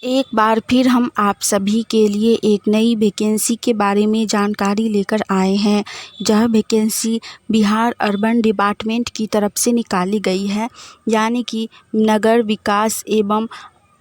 एक बार फिर हम आप सभी के लिए एक नई वैकेंसी के बारे में जानकारी लेकर आए हैं। यह वैकेंसी बिहार अर्बन डिपार्टमेंट की तरफ से निकाली गई है, यानी कि नगर विकास एवं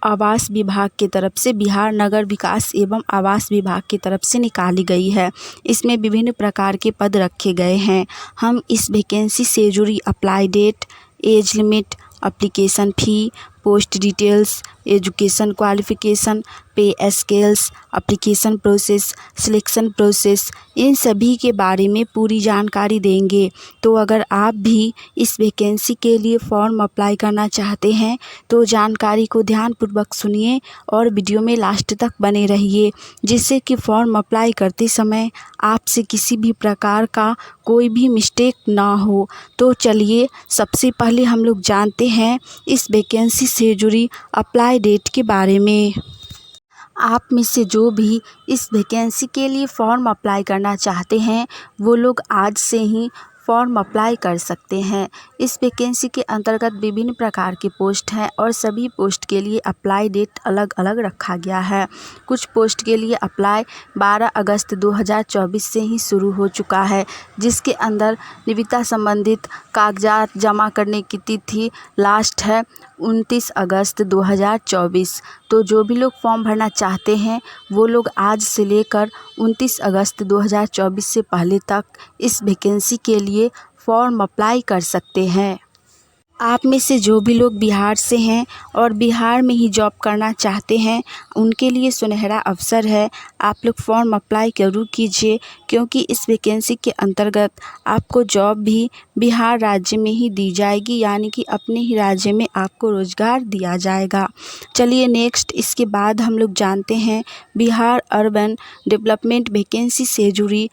आवास विभाग की तरफ से, बिहार नगर विकास एवं आवास विभाग की तरफ से निकाली गई है। इसमें विभिन्न प्रकार के पद रखे गए हैं। हम इस वैकेंसी से जुड़ी apply date, age limit, application fee, post details, education qualification, pay scales, application process, selection process, इन सभी के बारे में पूरी जानकारी देंगे। तो अगर आप भी इस वैकेंसी के लिए फॉर्म अप्लाई करना चाहते हैं तो जानकारी को ध्यानपूर्वक सुनिए और वीडियो में लास्ट तक बने रहिए, जिससे कि फॉर्म अप्लाई करते समय आपसे किसी भी प्रकार का कोई भी मिस्टेक ना हो। तो चलिए सबसे पहले हम लोग जानते हैं इस वैकेंसी से जुड़ी अप्लाई डेट के बारे में। आप में से जो भी इस वैकेंसी के लिए फॉर्म अप्लाई करना चाहते हैं वो लोग आज से ही फॉर्म अप्लाई कर सकते हैं। इस वैकेंसी के अंतर्गत विभिन्न प्रकार के पोस्ट हैं और सभी पोस्ट के लिए अप्लाई डेट अलग अलग रखा गया है। कुछ पोस्ट के लिए अप्लाई 12 अगस्त 2024 से ही शुरू हो चुका है, जिसके अंदर निविदा संबंधित कागजात जमा करने की तिथि लास्ट है 29 अगस्त 2024। तो जो भी लोग फॉर्म भरना चाहते हैं वो लोग आज से लेकर 29 अगस्त 2024 से पहले तक इस वैकेंसी के लिए फॉर्म अप्लाई कर सकते हैं। आप में से जो भी लोग बिहार से हैं और बिहार में ही जॉब करना चाहते हैं उनके लिए सुनहरा अवसर है। आप लोग फॉर्म अप्लाई ज़रूर कीजिए, क्योंकि इस वैकेंसी के अंतर्गत आपको जॉब भी बिहार राज्य में ही दी जाएगी, यानी कि अपने ही राज्य में आपको रोज़गार दिया जाएगा। चलिए नेक्स्ट इसके बाद हम लोग जानते हैं बिहार अर्बन डेवलपमेंट वैकेंसी से जुड़ी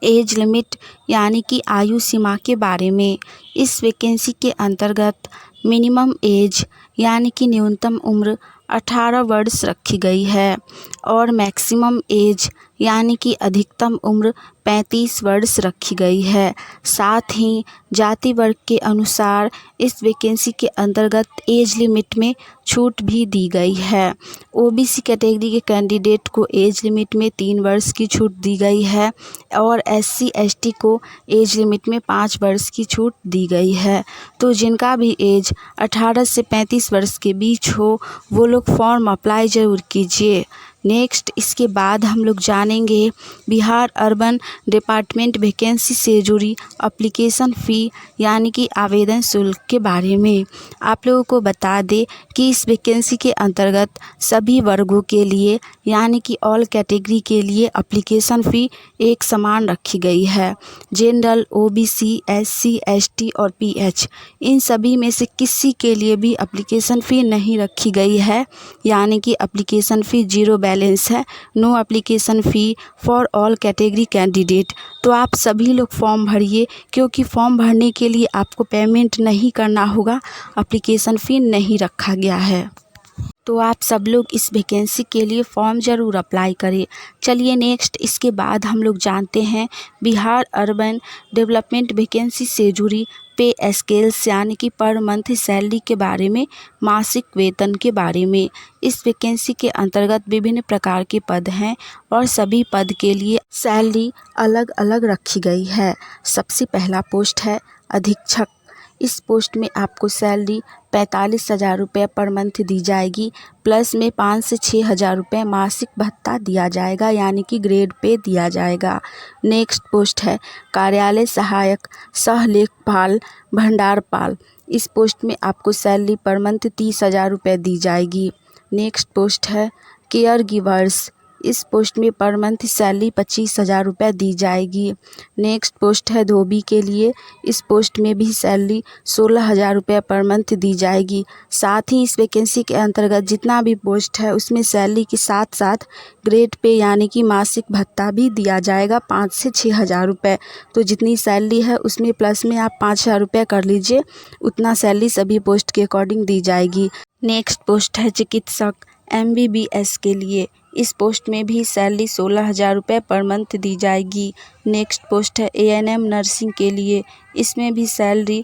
एज लिमिट यानी कि आयु सीमा के बारे में। इस वैकेंसी के अंतर्गत मिनिमम एज यानी कि न्यूनतम उम्र 18 वर्ष रखी गई है और मैक्सिमम एज यानी कि अधिकतम उम्र 35 वर्ष रखी गई है। साथ ही जाति वर्ग के अनुसार इस वैकेंसी के अंतर्गत एज लिमिट में छूट भी दी गई है। ओबीसी कैटेगरी के कैंडिडेट को एज लिमिट में 3 वर्ष की छूट दी गई है और एससी एसटी को एज लिमिट में 5 वर्ष की छूट दी गई है। तो जिनका भी एज 18 से 35 वर्ष के बीच हो वो लोग फॉर्म अप्लाई ज़रूर कीजिए। नेक्स्ट इसके बाद हम लोग जानेंगे बिहार अर्बन डिपार्टमेंट वैकेंसी से जुड़ी एप्लीकेशन फ़ी यानी कि आवेदन शुल्क के बारे में। आप लोगों को बता दें कि इस वैकेंसी के अंतर्गत सभी वर्गों के लिए यानी कि ऑल कैटेगरी के लिए एप्लीकेशन फ़ी एक समान रखी गई है। जनरल, ओबीसी, एससी, एसटी और पीएच इन सभी में से किसी के लिए भी एप्लीकेशन फ़ी नहीं रखी गई है, यानी कि एप्लीकेशन फ़ी 0 बैलेंस है। No application fee for all category candidate. तो आप सभी लोग फॉर्म भरिए, क्योंकि फॉर्म भरने के लिए आपको पेमेंट नहीं करना होगा, एप्लीकेशन फ़ी नहीं रखा गया है। तो आप सब लोग इस वैकेंसी के लिए फॉर्म ज़रूर अप्लाई करें। चलिए नेक्स्ट इसके बाद हम लोग जानते हैं बिहार अर्बन डेवलपमेंट वैकेंसी से जुड़ी पे स्केल्स यानी कि पर मंथ सैलरी के बारे में, मासिक वेतन के बारे में। इस वैकेंसी के अंतर्गत विभिन्न प्रकार के पद हैं और सभी पद के लिए सैलरी अलग अलग रखी गई है। सबसे पहला पोस्ट है अधीक्षक। इस पोस्ट में आपको सैलरी 45,000 रुपये पर मंथ दी जाएगी, प्लस में 5 से 6,000 रुपये मासिक भत्ता दिया जाएगा, यानी कि ग्रेड पे दिया जाएगा। नेक्स्ट पोस्ट है कार्यालय सहायक सह लेखपाल भंडारपाल। इस पोस्ट में आपको सैलरी पर मंथ 30,000 रुपये दी जाएगी। नेक्स्ट पोस्ट है केयर गिवर्स। इस पोस्ट में पर मंथ सैलरी 25,000 रुपये दी जाएगी। नेक्स्ट पोस्ट है धोबी के लिए। इस पोस्ट में भी सैलरी 16,000 रुपये पर मंथ दी जाएगी। साथ ही इस वैकेंसी के अंतर्गत जितना भी पोस्ट है उसमें सैलरी के साथ साथ ग्रेड पे यानी कि मासिक भत्ता भी दिया जाएगा 5 से 6,000 रुपये। तो जितनी सैलरी है उसमें प्लस में आप 5,000 रुपये कर लीजिए, उतना सैलरी सभी पोस्ट के अकॉर्डिंग दी जाएगी। नेक्स्ट पोस्ट है चिकित्सक MBBS के लिए। इस पोस्ट में भी सैलरी 16,000 रुपये पर मंथ दी जाएगी। नेक्स्ट पोस्ट है ANM नर्सिंग के लिए। इसमें भी सैलरी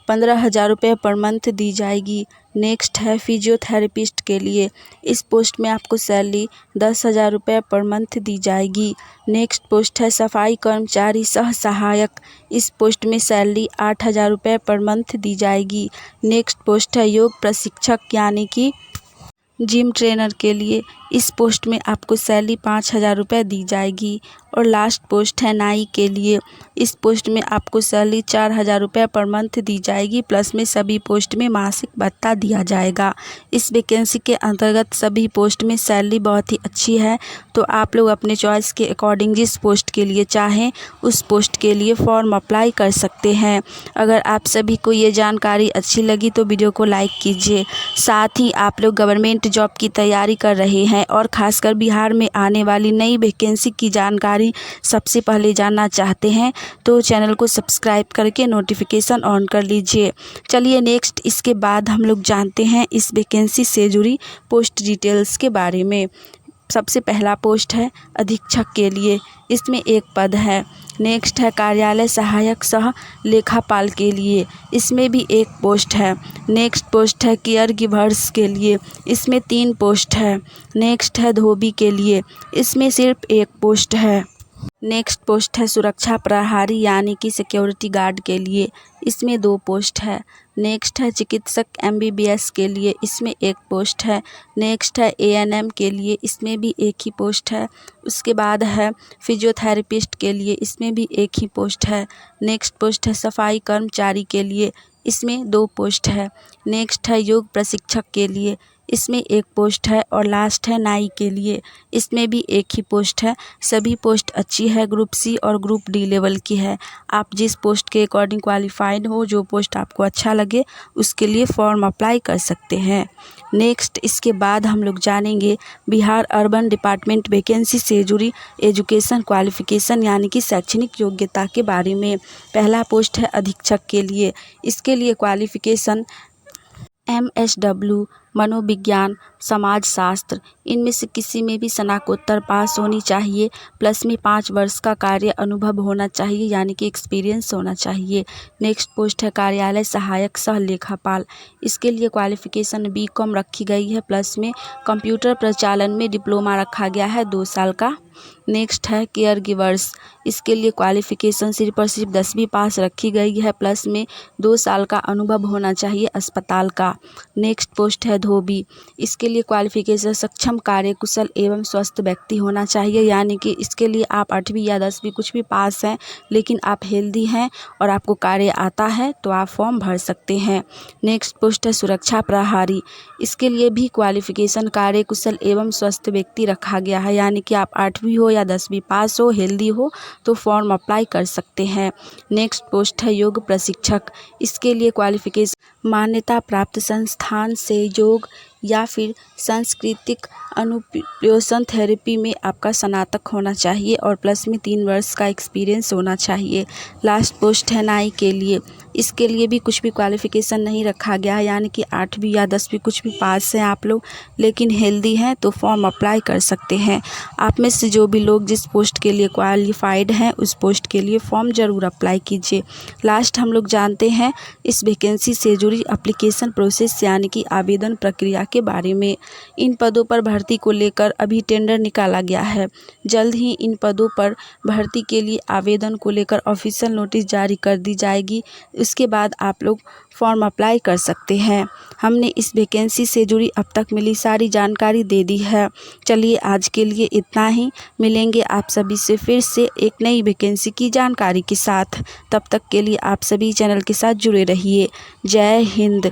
15,000 रुपये पर मंथ दी जाएगी। नेक्स्ट है फिजियोथेरेपिस्ट के लिए। इस पोस्ट में आपको सैलरी 10,000 रुपये पर मंथ दी जाएगी। नेक्स्ट पोस्ट है सफाई कर्मचारी सह सहायक। इस पोस्ट में सैलरी 8,000 रुपये पर मंथ दी जाएगी। नेक्स्ट पोस्ट है योग प्रशिक्षक यानी कि जिम ट्रेनर के लिए। इस पोस्ट में आपको सैलरी 5,000 रुपये दी जाएगी। और लास्ट पोस्ट है नाई के लिए। इस पोस्ट में आपको सैलरी 4,000 रुपये पर मंथ दी जाएगी, प्लस में सभी पोस्ट में मासिक भत्ता दिया जाएगा। इस वैकेंसी के अंतर्गत सभी पोस्ट में सैलरी बहुत ही अच्छी है, तो आप लोग अपने चॉइस के अकॉर्डिंग जिस पोस्ट के लिए चाहें उस पोस्ट के लिए फॉर्म अप्लाई कर सकते हैं। अगर आप सभी को ये जानकारी अच्छी लगी तो वीडियो को लाइक कीजिए। साथ ही आप लोग गवर्नमेंट जॉब की तैयारी कर रहे हैं और ख़ासकर बिहार में आने वाली नई वैकेंसी की जानकारी सबसे पहले जानना चाहते हैं तो चैनल को सब्सक्राइब करके नोटिफिकेशन ऑन कर लीजिए। चलिए नेक्स्ट इसके बाद हम लोग जानते हैं इस वैकेंसी से जुड़ी पोस्ट डिटेल्स के बारे में। सबसे पहला पोस्ट है अधीक्षक के लिए। इसमें एक पद है। नेक्स्ट है कार्यालय सहायक सह लेखापाल के लिए। इसमें भी एक पोस्ट है। नेक्स्ट पोस्ट है केयर गिवर्स के लिए। इसमें 3 पोस्ट है। नेक्स्ट है धोबी के लिए। इसमें सिर्फ एक पोस्ट है। नेक्स्ट पोस्ट है सुरक्षा प्रहरी यानी कि सिक्योरिटी गार्ड के लिए। इसमें 2 पोस्ट है। नेक्स्ट है चिकित्सक MBBS के लिए। इसमें एक पोस्ट है। नेक्स्ट है ANM के लिए। इसमें भी एक ही पोस्ट है। उसके बाद है फिजियोथेरेपिस्ट के लिए। इसमें भी एक ही पोस्ट है। नेक्स्ट पोस्ट है सफाई कर्मचारी के लिए। इसमें 2 पोस्ट है। नेक्स्ट है योग प्रशिक्षक के लिए। इसमें एक पोस्ट है। और लास्ट है नाई के लिए। इसमें भी एक ही पोस्ट है। सभी पोस्ट अच्छी है, ग्रुप C और ग्रुप D लेवल की है। आप जिस पोस्ट के अकॉर्डिंग क्वालिफाइड हो, जो पोस्ट आपको अच्छा लगे उसके लिए फॉर्म अप्लाई कर सकते हैं। नेक्स्ट इसके बाद हम लोग जानेंगे बिहार अर्बन डिपार्टमेंट वैकेंसी से जुड़ी एजुकेशन क्वालिफिकेशन यानी कि शैक्षणिक योग्यता के बारे में। पहला पोस्ट है अधीक्षक के लिए। इसके लिए क्वालिफिकेशन MSW, मनोविज्ञान, समाजशास्त्र, इनमें से किसी में भी स्नातकोत्तर पास होनी चाहिए, प्लस में 5 वर्ष का कार्य अनुभव होना चाहिए यानी कि एक्सपीरियंस होना चाहिए। नेक्स्ट पोस्ट है कार्यालय सहायक सह लेखापाल। इसके लिए क्वालिफिकेशन BCom रखी गई है, प्लस में कंप्यूटर प्रचालन में डिप्लोमा रखा गया है 2 साल का। नेक्स्ट है केयर गिवर्स। इसके लिए क्वालिफिकेशन सिर्फ और सिर्फ 10वीं पास रखी गई है, प्लस में 2 साल का अनुभव होना चाहिए अस्पताल का। नेक्स्ट पोस्ट है धोबी। इसके लिए क्वालिफिकेशन सक्षम कार्यकुशल एवं स्वस्थ व्यक्ति होना चाहिए यानी कि इसके लिए आप 8वीं या 10वीं कुछ भी पास हैं, लेकिन आप हेल्दी हैं और आपको कार्य आता है तो आप फॉर्म भर सकते हैं। नेक्स्ट पोस्ट है सुरक्षा प्रहरी। इसके लिए भी क्वालिफिकेशन कार्यकुशल एवं स्वस्थ व्यक्ति रखा गया है यानी कि आप 8वीं हो या 10वीं पास हो, हेल्दी हो तो फॉर्म अप्लाई कर सकते हैं। नेक्स्ट पोस्ट है योग प्रशिक्षक। इसके लिए क्वालिफिकेशन मान्यता प्राप्त संस्थान से योग या फिर सांस्कृतिक अनुप्योसन थेरेपी में आपका स्नातक होना चाहिए और प्लस में 3 वर्ष का एक्सपीरियंस होना चाहिए। लास्ट पोस्ट है नाई के लिए। इसके लिए भी कुछ भी क्वालिफिकेशन नहीं रखा गया है यानी कि 8वीं या 10वीं कुछ भी पास हैं आप लोग, लेकिन हेल्दी हैं तो फॉर्म अप्लाई कर सकते हैं। आप में से जो भी लोग जिस पोस्ट के लिए क्वालिफाइड हैं उस पोस्ट के लिए फॉर्म ज़रूर अप्लाई कीजिए। लास्ट हम लोग जानते हैं इस वैकेंसी से जुड़ी एप्लीकेशन प्रोसेस यानी कि आवेदन प्रक्रिया के बारे में। इन पदों पर भर्ती को लेकर अभी टेंडर निकाला गया है। जल्द ही इन पदों पर भर्ती के लिए आवेदन को लेकर ऑफिशियल नोटिस जारी कर दी जाएगी। उसके बाद आप लोग फॉर्म अप्लाई कर सकते हैं। हमने इस वैकेंसी से जुड़ी अब तक मिली सारी जानकारी दे दी है। चलिए आज के लिए इतना ही। मिलेंगे आप सभी से फिर से एक नई वैकेंसी की जानकारी के साथ। तब तक के लिए आप सभी चैनल के साथ जुड़े रहिए। जय हिंद।